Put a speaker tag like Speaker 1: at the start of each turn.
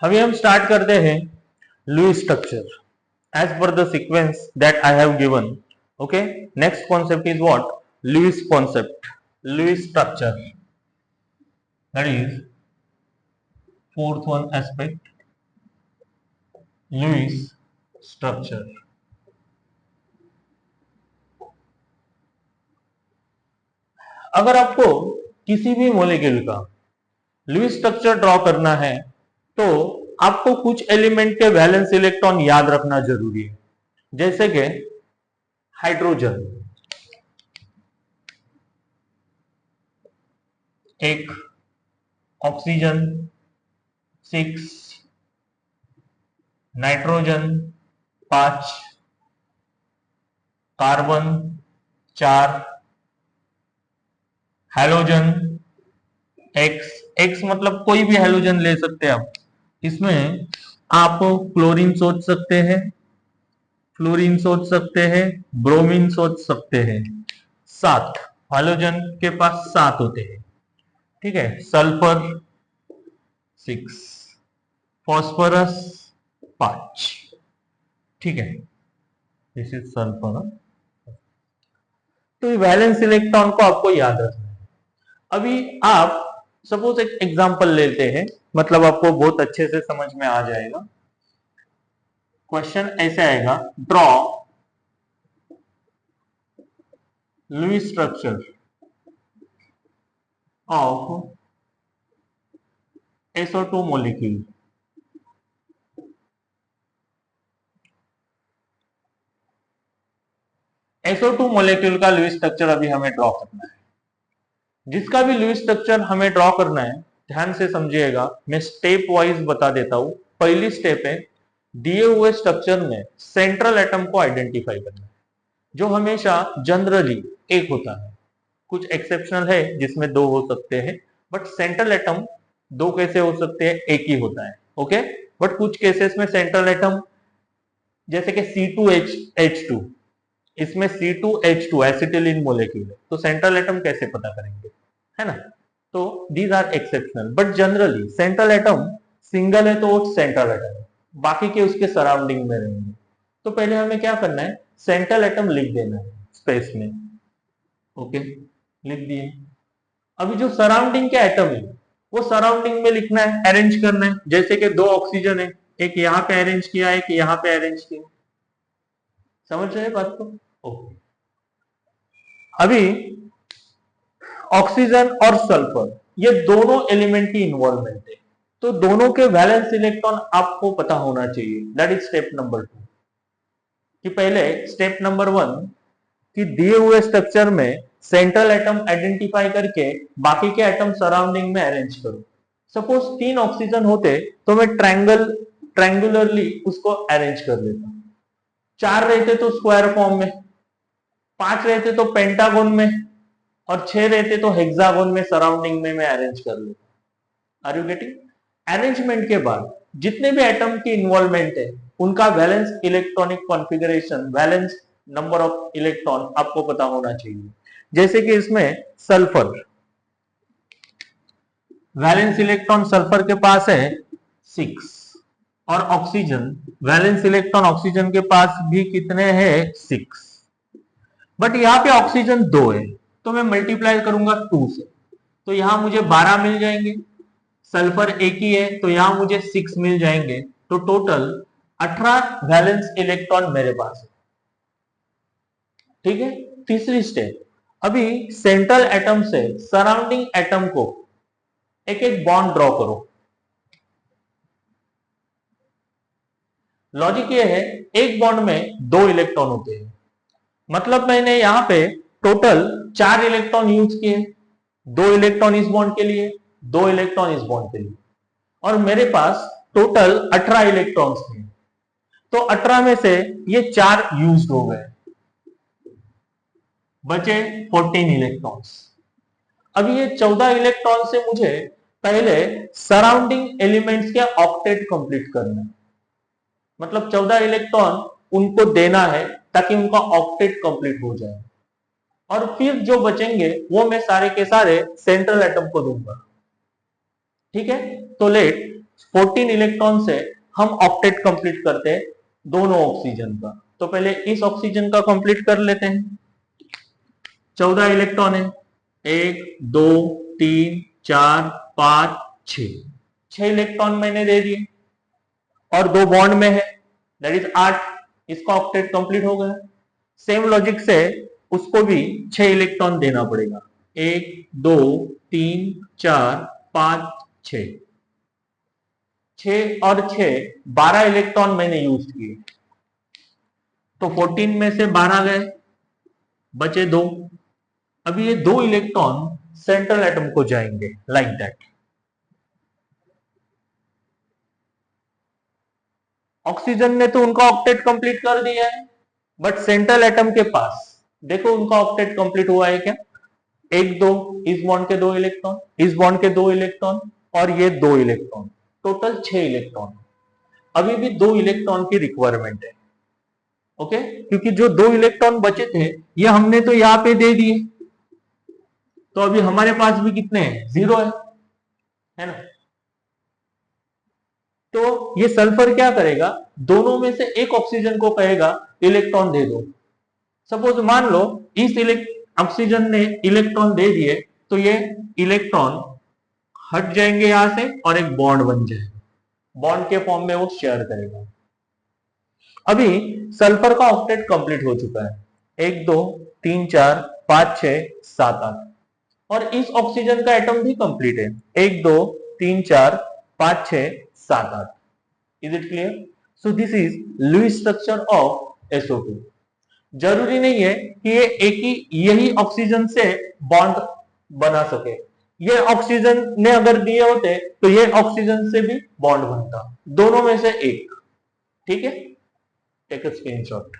Speaker 1: अभी हम स्टार्ट करते हैं लुईस स्ट्रक्चर एज पर the sequence that I have given. Okay, next concept is what? Lewis concept, Lewis structure. That is fourth one aspect, Lewis structure. अगर आपको किसी भी मॉलिक्यूल का लुईस स्ट्रक्चर ड्रॉ करना है तो आपको कुछ एलिमेंट के वैलेंस इलेक्ट्रॉन याद रखना जरूरी है. जैसे कि हाइड्रोजन एक, oxygen 6, nitrogen 5, carbon 4, halogen x मतलब कोई भी हेलोजन ले सकते हैं आप. इसमें आप क्लोरीन सोच सकते हैं, फ्लोरीन सोच सकते हैं, ब्रोमीन सोच सकते हैं. 7 हेलोजन के पास 7 होते हैं. ठीक है, सल्फर 6, फॉस्फोरस 5. ठीक है, दिस इज सल्फर. तो वैलेंस इलेक्ट्रॉन को आपको याद रखना है. अभी आप सपोज एक एग्जांपल लेते हैं, मतलब आपको बहुत अच्छे से समझ में आ जाएगा. क्वेश्चन ऐसे आएगा, draw Lewis structure of SO2 molecule. SO2 molecule का लुईस स्ट्रक्चर अभी हमें ड्रॉ करना है. जिसका भी लुईस स्ट्रक्चर हमें ड्रॉ करना है, ध्यान से समझिएगा, मैं स्टेप वाइज बता देता हूं. पहली स्टेप है दिए हुए स्ट्रक्चर में सेंट्रल एटम को आइडेंटिफाई करना है, जो हमेशा जनरली एक होता है. कुछ एक्सेप्शनल है जिसमें 2 हो सकते हैं, बट सेंट्रल एटम 2 कैसे हो सकते हैं? एक ही होता है. ओके, बट कुछ केसेस में सेंट्रल एटम, जैसे कि C2H2, इसमें C2H2 एसिटिलीन मोलेक्यूल है, तो सेंट्रल एटम कैसे पता करेंगे, है ना? तो these are exceptional, but generally central atom single है तो वो सेंट्रल एटम है, बाकी के उसके सराउंडिंग में रहेंगे. तो पहले हमें क्या करना है? सेंट्रल एटम लिख देना है स्पेस में. ओके, लिख दिए. अभी जो सराउंडिंग के एटम है वो सराउंडिंग में लिखना है, अरेंज करना है. जैसे कि 2 ऑक्सीजन है, एक यहाँ पे अरेंज किया, एक यहाँ पे अरेंज किया. समझ रहे बात को? ओके. अभी ऑक्सीजन और सल्फर ये दोनों एलिमेंट की इन्वॉल्वमेंट है, तो दोनों के वैलेंस इलेक्ट्रॉन आपको पता होना चाहिए. That is step number 2. कि पहले स्टेप नंबर 1 कि दिए हुए स्ट्रक्चर में सेंट्रल एटम आइडेंटिफाई करके बाकी के एटम सराउंडिंग में अरेंज करो. सपोज 3 ऑक्सीजन होते तो मैं ट्रायंगुलरली उसको अरेंज कर लेता. 4 रहते तो स्क्वायर फॉर्म में, 5 रहते तो पेंटागोन में, और 6 रहते तो हेक्सागोन में सराउंडिंग में मैं अरेंज कर लेता. Are you getting? अरेंजमेंट के बाद जितने भी एटम की इन्वॉल्वमेंट है उनका valence electronic configuration, valence number of electron आपको पता होना चाहिए. जैसे कि इसमें सल्फर, वैलेंस इलेक्ट्रॉन सल्फर के पास है 6, और ऑक्सीजन, वैलेंस इलेक्ट्रॉन ऑक्सीजन के पास भी कितने हैं? 6. बट यहां पे ऑक्सीजन 2 है, तो मैं मल्टीप्लाई करूंगा 2 से, तो यहां मुझे 12 मिल जाएंगे. सल्फर एक ही है तो यहां मुझे 6 मिल जाएंगे, तो टोटल 18 वैलेंस इलेक्ट्रॉन मेरे पास है. ठीक है. तीसरी स्टेप, अभी सेंट्रल एटम से सराउंडिंग एटम को एक एक बॉन्ड ड्रॉ करो. लॉजिक ये है, एक बॉन्ड में 2 इलेक्ट्रॉन होते हैं, मतलब मैंने यहां पे टोटल 4 इलेक्ट्रॉन यूज किए. 2 इलेक्ट्रॉन इस बॉन्ड के लिए, 2 इलेक्ट्रॉन इस बॉन्ड के लिए, और मेरे पास टोटल 18 इलेक्ट्रॉन्स थे. तो 18 में से ये 4 यूज्ड हो गए, बचे 14 इलेक्ट्रॉन्स. अब ये 14 इलेक्ट्रॉन से मुझे पहले सराउंडिंग एलिमेंट्स के ऑक्टेट कंप्लीट करना है. मतलब 14 इलेक्ट्रॉन उनको देना है ताकि उनका ऑक्टेट कंप्लीट हो जाए, और फिर जो बचेंगे वो मैं सारे के सारे सेंट्रल एटम को दूंगा. ठीक है. तो लेट 14 इलेक्ट्रॉन से हम ऑक्टेट कंप्लीट करते हैं दोनों ऑक्सीजन का। तो पहले इस ऑक्सीजन का कंप्लीट कर लेते हैं। 14 इलेक्ट्रॉन है, 1 2 3 4 5 6, 6 इलेक्ट्रॉन मैंने दे दिए और 2 बॉन्ड में है, दैट इज 8। इसका ऑक्टेट कंप्लीट हो गया। सेम लॉजिक से उसको भी 6 इलेक्ट्रॉन देना पड़ेगा, 1 2 3 4 5 6, 6 और 6 12 इलेक्ट्रॉन मैंने यूज किए। तो 14 में से 12 गए, बचे 2। अभी ये 2 इलेक्ट्रॉन सेंट्रल एटम को जाएंगे लाइक दैट। ऑक्सीजन ने तो उनका ऑक्टेट कंप्लीट कर दिया है, बट सेंट्रल एटम के पास देखो उनका ऑक्टेट कंप्लीट हुआ है क्या? 1 2, इस बॉन्ड के 2 इलेक्ट्रॉन, इस बॉन्ड के 2 इलेक्ट्रॉन और ये 2 इलेक्ट्रॉन, टोटल 6 इलेक्ट्रॉन। अभी भी 2 इलेक्ट्रॉन की रिक्वायरमेंट है, ओके? क्योंकि जो 2 इलेक्ट्रॉन बचे थे ये हमने तो यहां पे दे दिए, तो अभी हमारे पास भी कितने हैं? 0 है ना? तो ये सल्फर क्या करेगा, दोनों में से एक ऑक्सीजन को कहेगा इलेक्ट्रॉन दे दो। सपोज मान लो इस ऑक्सीजन ने इलेक्ट्रॉन दे दिए, तो ये इलेक्ट्रॉन हट जाएंगे यहां से और एक बॉन्ड बन जाएगा, बॉन्ड के फॉर्म में वो शेयर करेगा। अभी सल्फर का ऑक्टेट कंप्लीट हो चुका है, 1 2 3 4 5 6 7 8, और इस ऑक्सीजन का एटम भी कंप्लीट है, 1 2 3 4 5 6 7 8। Is it clear? So this is Lewis structure of SO2। जरूरी नहीं है कि ये एक ही यही ऑक्सीजन से बॉन्ड बना सके, ये ऑक्सीजन ने अगर दिए होते तो ये ऑक्सीजन से भी बॉन्ड बनता, दोनों में से एक। ठीक है, टेक अ स्क्रीनशॉट।